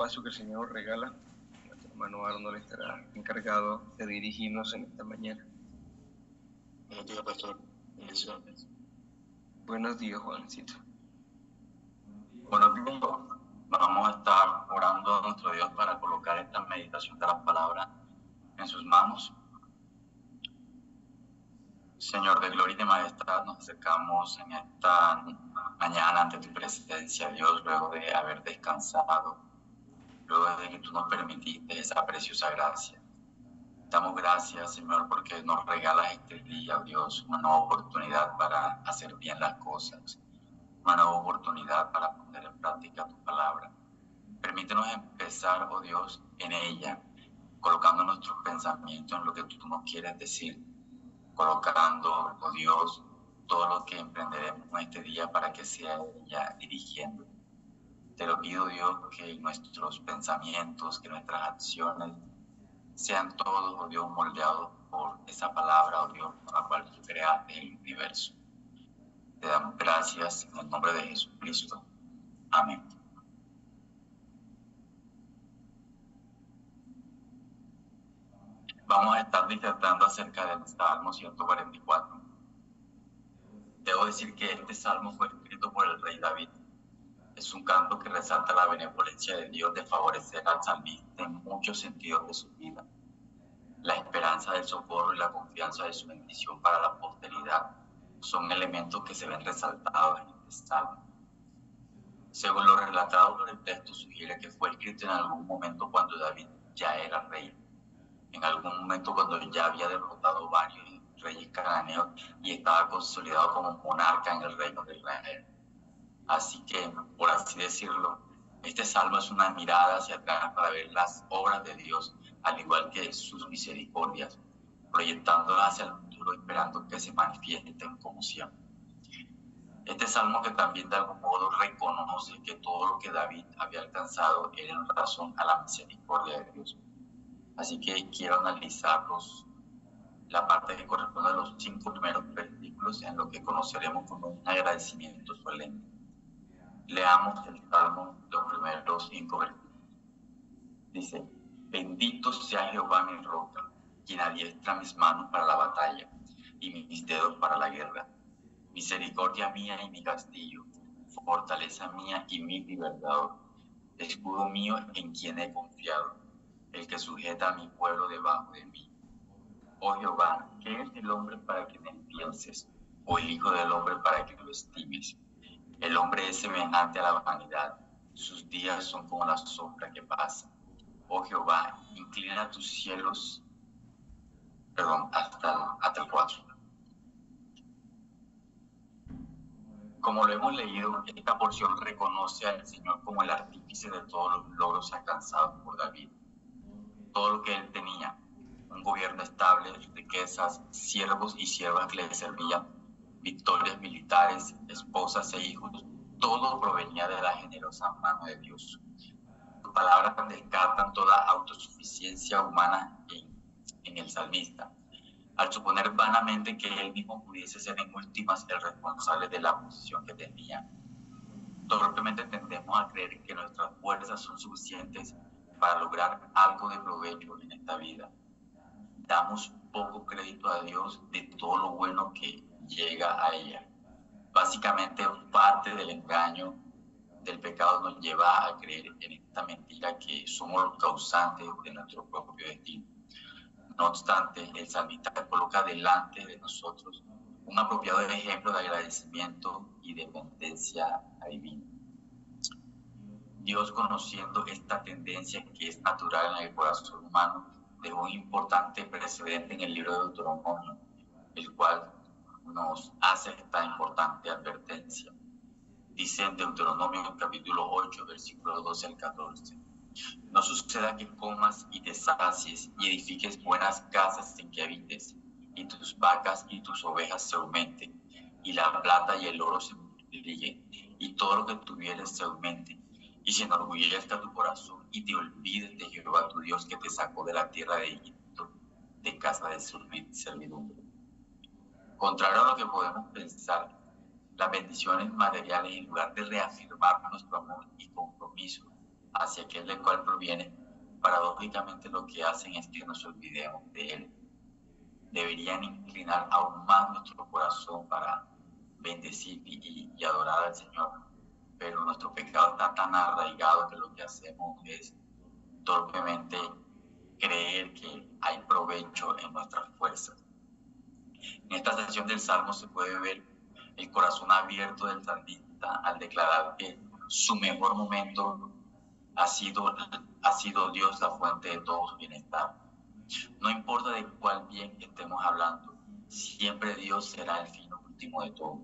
espacio que el Señor nos regala. Nuestro hermano Arnold estará encargado de dirigirnos en esta mañana. Buenos días, pastor. Bendiciones. Buenos días, Juancito. Buenos días. Vamos a estar orando a nuestro Dios para colocar esta meditación de la palabra en sus manos. Señor de gloria y de majestad, nos acercamos en esta mañana ante tu presencia, Dios, luego de haber descansado, luego de que tú nos permitiste esa preciosa gracia. Damos gracias, Señor, porque nos regalas este día, Dios, una nueva oportunidad para hacer bien las cosas, una nueva oportunidad para poner en práctica tu palabra. Permítenos empezar, oh Dios, en ella, colocando nuestros pensamientos en lo que tú nos quieres decir, colocando, oh Dios, todo lo que emprenderemos en este día para que sea ella dirigiendo. Te lo pido, Dios, que nuestros pensamientos, que nuestras acciones sean todos, oh Dios, moldeados por esa palabra, oh Dios, con la cual tú creaste el universo. Te damos gracias en el nombre de Jesucristo. Amén. Vamos a estar disertando acerca del Salmo 144. Debo decir que este salmo fue escrito por el rey David. Es un canto que resalta la benevolencia de Dios de favorecer al salmista en muchos sentidos de su vida. La esperanza del socorro y la confianza de su bendición para la posteridad son elementos que se ven resaltados en este salmo. Según lo relatado por el texto, sugiere que fue escrito en algún momento cuando David ya era rey, en algún momento cuando ya había derrotado varios reyes cananeos y estaba consolidado como monarca en el reino de Israel. Así que, por así decirlo, este salmo es una mirada hacia atrás para ver las obras de Dios, al igual que sus misericordias, proyectándolas hacia el futuro, esperando que se manifiesten como siempre. Este salmo que también de algún modo reconoce que todo lo que David había alcanzado era en razón a la misericordia de Dios. Así que quiero analizarlos, la parte que corresponde a los 5 primeros versículos, en lo que conoceremos como un agradecimiento solemne. Leamos el Salmo, los primeros 5 versículos. Dice: bendito sea Jehová mi roca, quien adiestra mis manos para la batalla y mis dedos para la guerra. Misericordia mía y mi castillo, fortaleza mía y mi libertador, escudo mío en quien he confiado, el que sujeta a mi pueblo debajo de mí. Oh Jehová, ¿qué es el hombre para que me pienses? O el hijo del hombre para que lo estimes. El hombre es semejante a la vanidad, sus días son como la sombra que pasa. Oh Jehová, inclina tus cielos, hasta el 4. Como lo hemos leído, esta porción reconoce al Señor como el artífice de todos los logros alcanzados por David. Todo lo que él tenía, un gobierno estable, riquezas, siervos y siervas que le servían, victorias militares, esposas e hijos, todo provenía de la generosa mano de Dios. Sus palabras descartan toda autosuficiencia humana en el salmista, al suponer vanamente que él mismo pudiese ser en últimas el responsable de la posición que tenía. Torpemente tendemos a creer que nuestras fuerzas son suficientes para lograr algo de provecho en esta vida. Damos poco crédito a Dios de todo lo bueno que llega a ella. Básicamente, parte del engaño del pecado nos lleva a creer en esta mentira que somos los causantes de nuestro propio destino. No obstante, el salmista coloca delante de nosotros un apropiado ejemplo de agradecimiento y dependencia divina. Dios, conociendo esta tendencia que es natural en el corazón humano, dejó un importante precedente en el libro de Deuteronomio, el cual nos hace esta importante advertencia. Dice en Deuteronomio capítulo 8, versículos 12 al 14. No suceda que comas y te sacies y edifiques buenas casas en que habites, y tus vacas y tus ovejas se aumenten, y la plata y el oro se multipliquen, y todo lo que tuvieres se aumente, y se enorgullezca tu corazón, y te olvides de Jehová tu Dios, que te sacó de la tierra de Egipto, de casa de servidumbre. Contrario a lo que podemos pensar, las bendiciones materiales, en lugar de reafirmar nuestro amor y compromiso, hacia aquel del cual proviene, paradójicamente lo que hacen es que nos olvidemos de Él. Deberían inclinar aún más nuestro corazón para bendecir y adorar al Señor, pero nuestro pecado está tan arraigado que lo que hacemos es torpemente creer que hay provecho en nuestras fuerzas. En esta sección del Salmo se puede ver el corazón abierto del salmista al declarar que su mejor momento ha sido Dios la fuente de todo su bienestar. No importa de cuál bien estemos hablando, siempre Dios será el fin último de todo.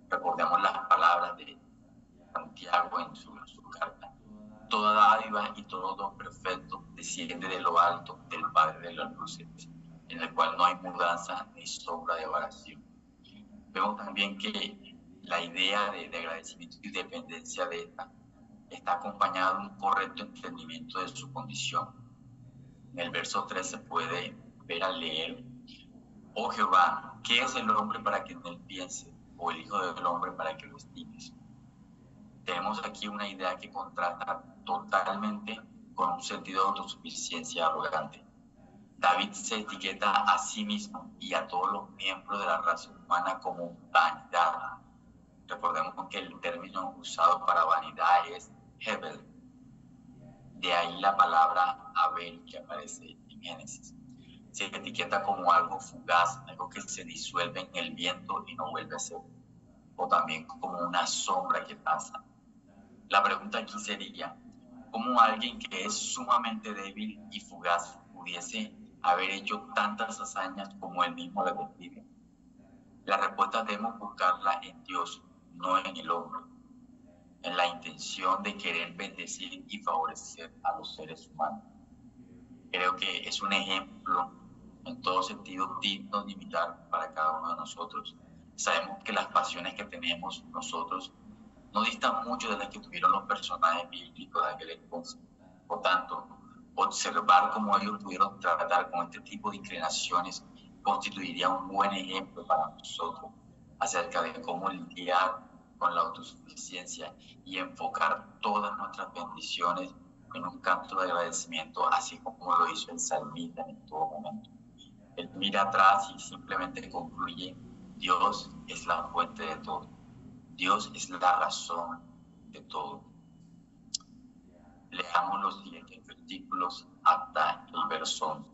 Recordemos las palabras de Santiago en su carta. Toda dádiva y todo don perfecto desciende de lo alto del Padre de las luces, en el cual no hay mudanza ni sombra de variación. Vemos también que la idea de agradecimiento y dependencia de esta está acompañada de un correcto entendimiento de su condición. En el verso 3 se puede ver al leer: oh Jehová, ¿qué es el hombre para que en él piense? O el hijo del hombre para que lo estimes. Tenemos aquí una idea que contrasta totalmente con un sentido de autosuficiencia arrogante. David se etiqueta a sí mismo y a todos los miembros de la raza humana como vanidad. Recordemos que el término usado para vanidad es Hebel. De ahí la palabra Abel que aparece en Génesis. Se etiqueta como algo fugaz, algo que se disuelve en el viento y no vuelve a ser, o también como una sombra que pasa. La pregunta aquí sería: ¿cómo alguien que es sumamente débil y fugaz pudiese haber hecho tantas hazañas como él mismo la describe? La respuesta debemos buscarla en Dios, no en el hombre, en la intención de querer bendecir y favorecer a los seres humanos. Creo que es un ejemplo en todo sentido digno de imitar para cada uno de nosotros. Sabemos que las pasiones que tenemos nosotros no distan mucho de las que tuvieron los personajes bíblicos de aquel entonces. Por tanto, observar cómo ellos pudieron tratar con este tipo de inclinaciones constituiría un buen ejemplo para nosotros acerca de cómo lidiar con la autosuficiencia y enfocar todas nuestras bendiciones en un canto de agradecimiento, así como lo hizo el salmista en todo momento. Él mira atrás y simplemente concluye: Dios es la fuente de todo. Dios es la razón de todo. Leamos los siguientes versículos hasta el verso 11.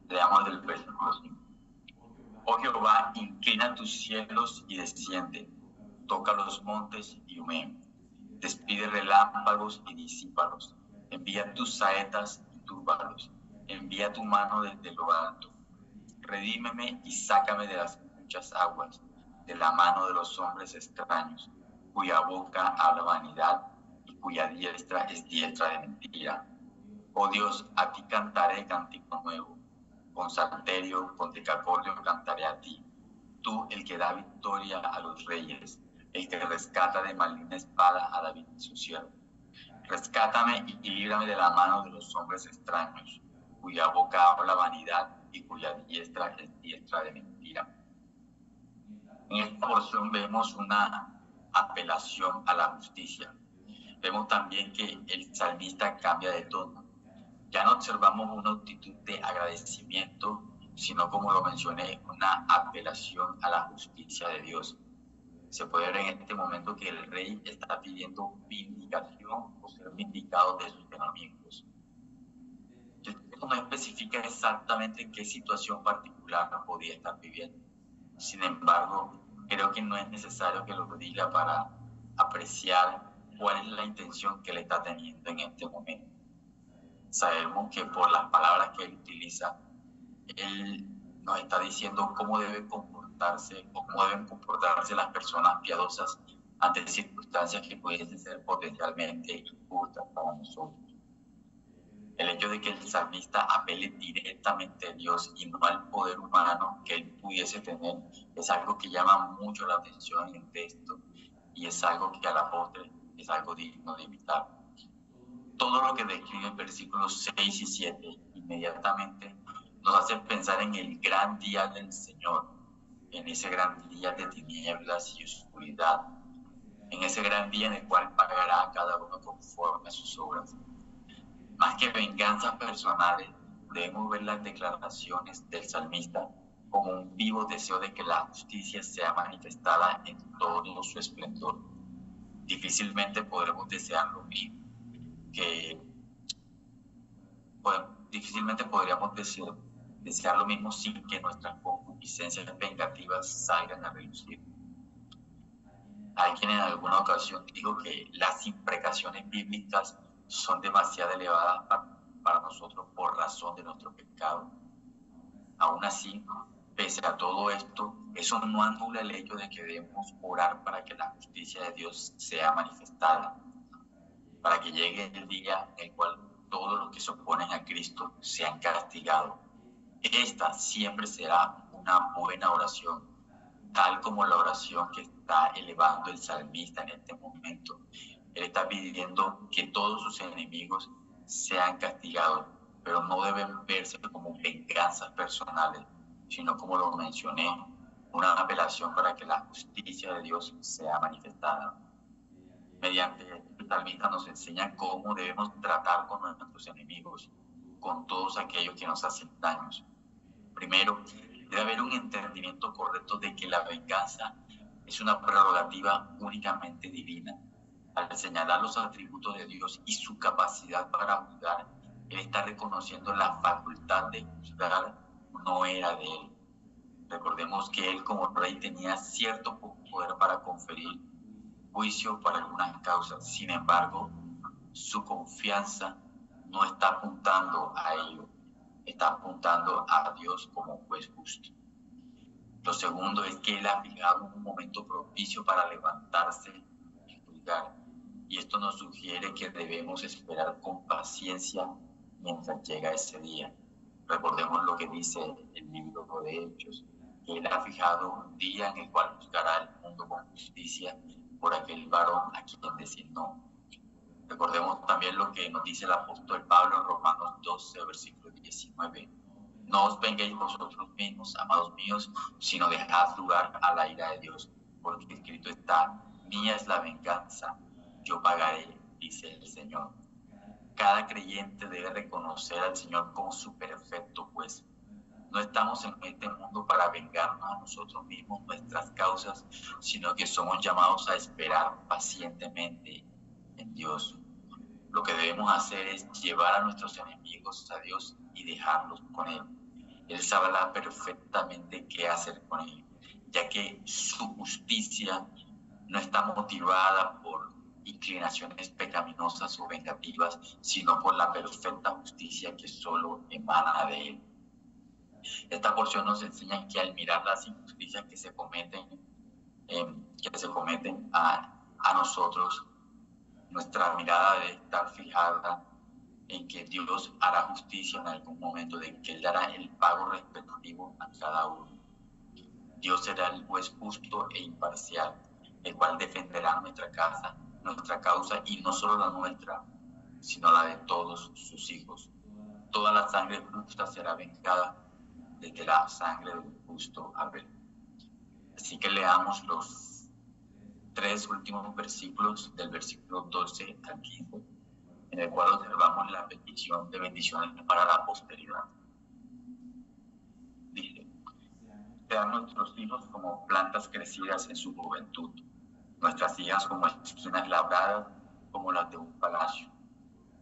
Leamos del versículo 5. Oh Jehová, inclina tus cielos y desciende, toca los montes y humea, despide relámpagos y disípalos, envía tus saetas y túrbalos, envía tu mano desde lo alto. Redímeme y sácame de las muchas aguas, de la mano de los hombres extraños, cuya boca habla vanidad y cuya diestra es diestra de mentira. Oh Dios, a ti cantaré cántico nuevo, con salterio, con decacordio cantaré a ti. Tú, el que da victoria a los reyes, el que rescata de maligna espada a David su siervo. Rescátame y líbrame de la mano de los hombres extraños, cuya boca habla vanidad y cuya diestra es diestra de mentira. En esta porción vemos una apelación a la justicia. Vemos también que el salmista cambia de tono. Ya no observamos una actitud de agradecimiento, sino, como lo mencioné, una apelación a la justicia de Dios. Se puede ver en este momento que el rey está pidiendo vindicación o ser vindicado de sus enemigos. El texto no especifica exactamente en qué situación particular podía estar viviendo. Sin embargo, creo que no es necesario que lo diga para apreciar cuál es la intención que él está teniendo en este momento. Sabemos que por las palabras que él utiliza, él nos está diciendo cómo debe comportarse o cómo deben comportarse las personas piadosas ante circunstancias que pudiesen ser potencialmente injustas para nosotros. El hecho de que el salmista apele directamente a Dios y no al poder humano que él pudiese tener es algo que llama mucho la atención en el texto y es algo que a la postre es algo digno de imitar. Todo lo que describe en versículos 6 y 7 inmediatamente nos hace pensar en el gran día del Señor, en ese gran día de tinieblas y oscuridad. en ese gran día en el cual pagará a cada uno conforme a sus obras. Más que venganzas personales, debemos ver las declaraciones del salmista como un vivo deseo de que la justicia sea manifestada en todo su esplendor. Difícilmente podremos desear lo mismo difícilmente podríamos desear lo mismo sin que nuestras concupiscencias vengativas salgan a relucir. Alguien en alguna ocasión dijo que las imprecaciones bíblicas son demasiado elevadas para nosotros por razón de nuestro pecado. Aún así, pese a todo esto, eso no anula el hecho de que debemos orar para que la justicia de Dios sea manifestada, para que llegue el día en el cual todos los que se oponen a Cristo sean castigados. Esta siempre será una buena oración, tal como la oración que está elevando el salmista en este momento. Él está pidiendo que todos sus enemigos sean castigados, pero no deben verse como venganzas personales, sino, como lo mencioné, una apelación para que la justicia de Dios sea manifestada. Mediante el salmista nos enseña cómo debemos tratar con nuestros enemigos, con todos aquellos que nos hacen daños. Primero, debe haber un entendimiento correcto de que la venganza es una prerrogativa únicamente divina. Al señalar los atributos de Dios y su capacidad para juzgar, Él está reconociendo la facultad de juzgar no era de Él. Recordemos que Él como rey tenía cierto poder para conferir juicio para algunas causas. Sin embargo, su confianza no está apuntando a ello, está apuntando a Dios como juez justo. Lo segundo es que Él ha fijado un momento propicio para levantarse y juzgar. Y esto nos sugiere que debemos esperar con paciencia mientras llega ese día. Recordemos lo que dice el libro de Hechos, que Él ha fijado un día en el cual juzgará al mundo con justicia por aquel varón a quien designó. Recordemos también lo que nos dice el apóstol Pablo en Romanos 12, versículo 19. No os vengáis vosotros mismos, amados míos, sino dejad lugar a la ira de Dios, porque escrito está: mía es la venganza, yo pagaré, dice el Señor. Cada creyente debe reconocer al Señor como su perfecto juez. No estamos en este mundo para vengarnos a nosotros mismos nuestras causas, sino que somos llamados a esperar pacientemente en Dios. Lo que debemos hacer es llevar a nuestros enemigos a Dios y dejarlos con Él. Él sabrá perfectamente qué hacer con ellos, ya que su justicia no está motivada por inclinaciones pecaminosas o vengativas, sino por la perfecta justicia que solo emana de Él. Esta porción nos enseña que al mirar las injusticias que se cometen a nosotros, nuestra mirada debe estar fijada en que Dios hará justicia en algún momento, de que Él dará el pago respectivo a cada uno. Dios será el juez justo e imparcial, el cual defenderá nuestra causa, y no solo la nuestra, sino la de todos sus hijos. Toda la sangre justa será vengada desde la sangre del justo Abel. Así que leamos los 3 últimos versículos, del versículo 12 al 15, en el cual observamos la petición de bendiciones para la posteridad. Dice: sean nuestros hijos como plantas crecidas en su juventud, nuestras hijas como esquinas labradas, como las de un palacio,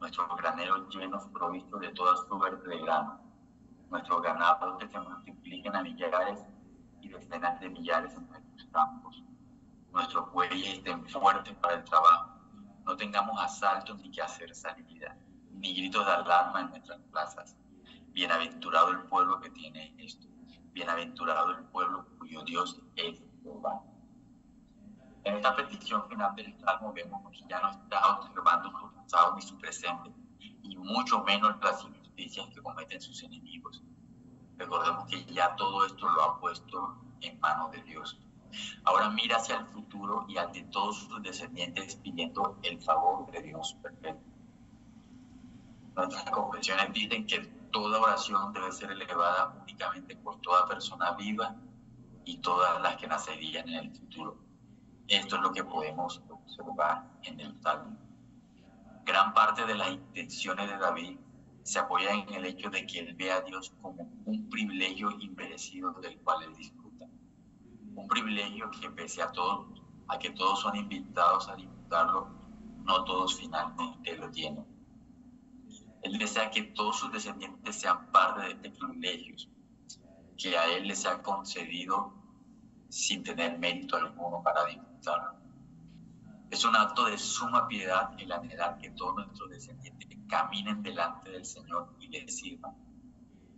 nuestros graneros llenos provistos de toda suerte de grano, nuestros ganados que se multipliquen a millares y decenas de millares en nuestros campos, nuestros bueyes estén fuertes para el trabajo, no tengamos asaltos ni que hacer salida, ni gritos de alarma en nuestras plazas. Bienaventurado el pueblo que tiene esto, bienaventurado el pueblo cuyo Dios es Jehová. En esta petición final del Salmo vemos que ya no está observando su pasado ni su presente, y mucho menos las injusticias que cometen sus enemigos. Recordemos que ya todo esto lo ha puesto en manos de Dios. Ahora mira hacia el futuro y ante todos sus descendientes pidiendo el favor de Dios perfecto. Nuestras confesiones dicen que toda oración debe ser elevada únicamente por toda persona viva y todas las que nacerían en el futuro. Esto es lo que podemos observar en el Salmo. Gran parte de las intenciones de David se apoya en el hecho de que él ve a Dios como un privilegio inmerecido del cual él disfruta. Un privilegio que pese a que todos son invitados a disfrutarlo, no todos finalmente lo tienen. Él desea que todos sus descendientes sean parte de este privilegio, que a él les ha concedido sin tener mérito alguno para disfrutarlo. Es un acto de suma piedad el anhelar que todos nuestros descendientes caminen delante del Señor y le sirvan.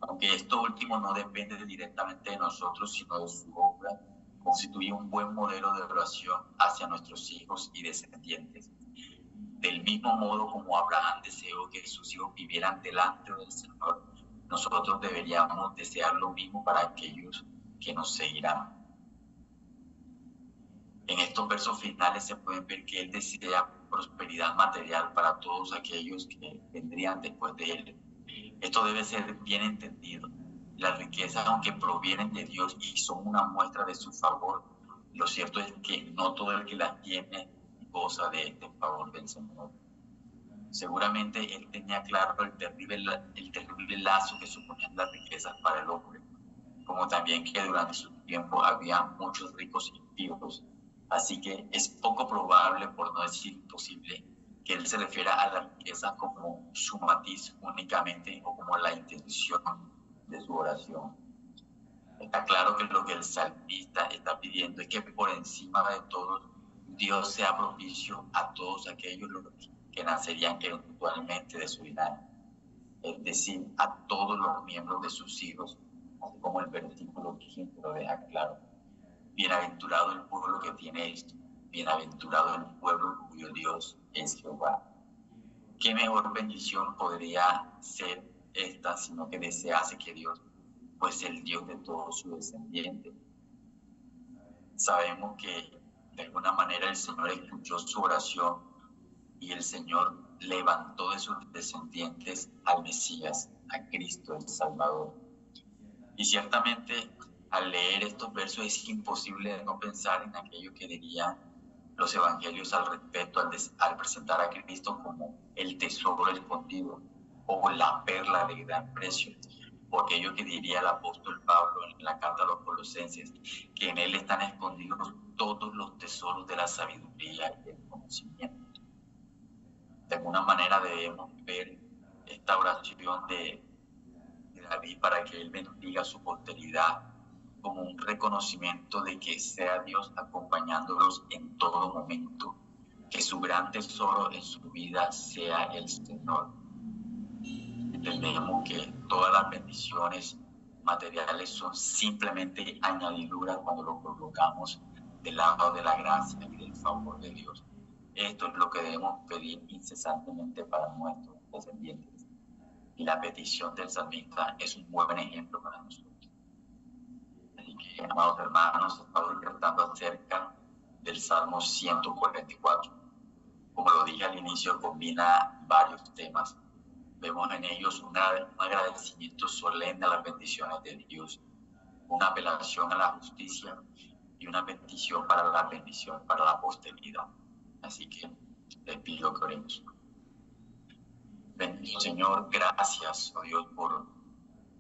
Aunque esto último no depende directamente de nosotros, sino de su obra, constituye un buen modelo de oración hacia nuestros hijos y descendientes. Del mismo modo como Abraham deseó que sus hijos vivieran delante del Señor, nosotros deberíamos desear lo mismo para aquellos que nos seguirán. En estos versos finales se puede ver que él desea prosperidad material para todos aquellos que vendrían después de él. Esto debe ser bien entendido. Las riquezas, aunque provienen de Dios y son una muestra de su favor, lo cierto es que no todo el que las tiene goza de este favor del Señor. Seguramente él tenía claro el terrible lazo que suponían las riquezas para el hombre, como también que durante su tiempo había muchos ricos impíos. Así que es poco probable, por no decir imposible, que él se refiera a la riqueza como su matiz únicamente o como la intención de su oración. Está claro que lo que el salmista está pidiendo es que por encima de todo Dios sea propicio a todos aquellos que nacerían eventualmente de su linaje, es decir, a todos los miembros de sus hijos, así como el versículo 15 lo deja claro. Bienaventurado el pueblo que tiene esto, bienaventurado el pueblo cuyo Dios es Jehová. ¿Qué mejor bendición podría ser esta, sino que desease que Dios fuese el Dios de todos sus descendientes? Sabemos que de alguna manera el Señor escuchó su oración y el Señor levantó de sus descendientes al Mesías, a Cristo el Salvador. Y ciertamente al leer estos versos es imposible no pensar en aquello que dirían los evangelios al respecto al presentar a Cristo como el tesoro escondido o la perla de gran precio, o aquello que diría el apóstol Pablo en la carta a los Colosenses, que en él están escondidos todos los tesoros de la sabiduría y del conocimiento. De alguna manera debemos ver esta oración de David para que él bendiga su posteridad como un reconocimiento de que sea Dios acompañándolos en todo momento, que su gran tesoro en su vida sea el Señor. Entendemos que todas las bendiciones materiales son simplemente añadiduras cuando lo colocamos del lado de la gracia y del favor de Dios. Esto es lo que debemos pedir incesantemente para nuestros descendientes. Y la petición del salmista es un buen ejemplo para nosotros. Así que, amados hermanos, estamos tratando acerca del Salmo 144. Como lo dije al inicio, combina varios temas. Vemos en ellos un agradecimiento solemne a las bendiciones de Dios, una apelación a la justicia y una petición para la bendición para la posteridad. Así que les pido que oremos. Bendito Señor, gracias, oh Dios, por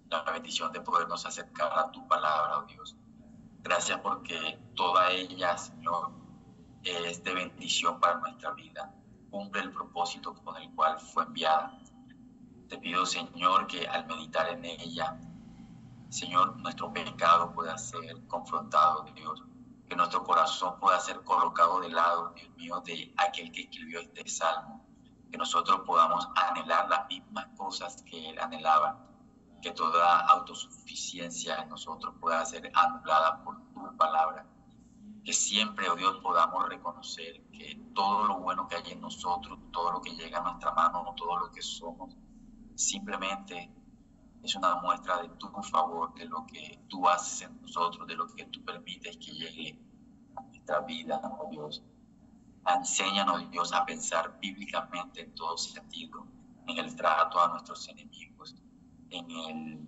la bendición de podernos acercar a tu palabra, oh Dios. Gracias porque toda ella, Señor, es de bendición para nuestra vida. Cumple el propósito con el cual fue enviada. Te pido, Señor, que al meditar en ella, Señor, nuestro pecado pueda ser confrontado, Dios. Que nuestro corazón pueda ser colocado de lado, Dios mío, de aquel que escribió este salmo. Que nosotros podamos anhelar las mismas cosas que él anhelaba. Que toda autosuficiencia en nosotros pueda ser anulada por tu palabra. Que siempre, oh Dios, podamos reconocer que todo lo bueno que hay en nosotros, todo lo que llega a nuestra mano, todo lo que somos, simplemente es una muestra de tu favor, de lo que tú haces en nosotros, de lo que tú permites que llegue a nuestra vida, oh Dios. Enséñanos, Dios, a pensar bíblicamente en todo sentido, en el trato a nuestros enemigos, en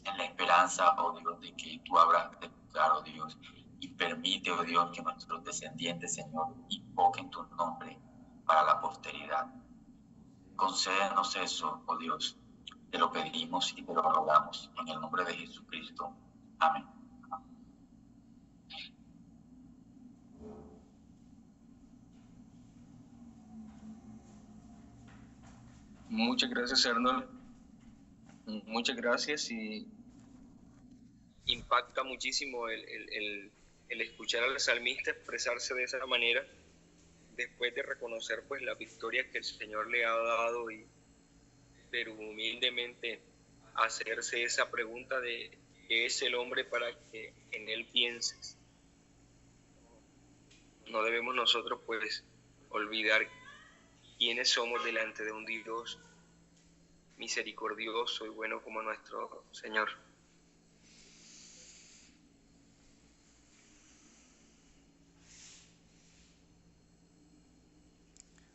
la esperanza, oh Dios, de que tú habrás de buscar, oh Dios, y permite, oh Dios, que nuestros descendientes, Señor, invoquen tu nombre para la posteridad. Concédenos eso, oh Dios. Te lo pedimos y te lo rogamos en el nombre de Jesucristo. Amén. Muchas gracias, Arnold. Muchas gracias, y impacta muchísimo el escuchar al salmista expresarse de esa manera después de reconocer pues la victoria que el Señor le ha dado, pero humildemente hacerse esa pregunta de ¿qué es el hombre para que en él pienses? No debemos nosotros pues olvidar quiénes somos delante de un Dios misericordioso y bueno como nuestro Señor.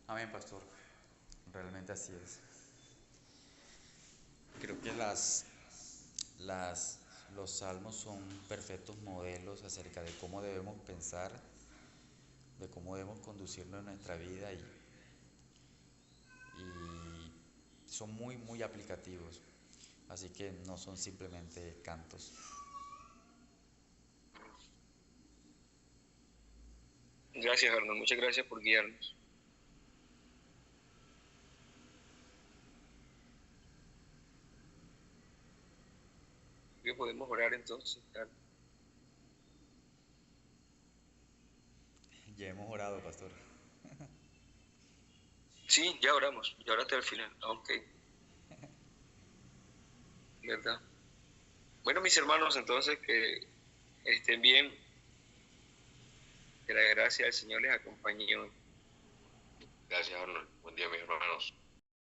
Amén, pastor. Realmente así es. Creo que los salmos son perfectos modelos acerca de cómo debemos pensar, de cómo debemos conducirnos en nuestra vida y son muy, muy aplicativos. Así que no son simplemente cantos. Gracias, Arnold. Muchas gracias por guiarnos. ¿Qué podemos orar entonces? Ya hemos orado, pastor. Sí, ya oramos. Ya oraste al final. Ok. ¿Verdad? Bueno, mis hermanos, entonces que estén bien. Que la gracia del Señor les acompañe hoy. Gracias, Arnold. Buen día, mis hermanos.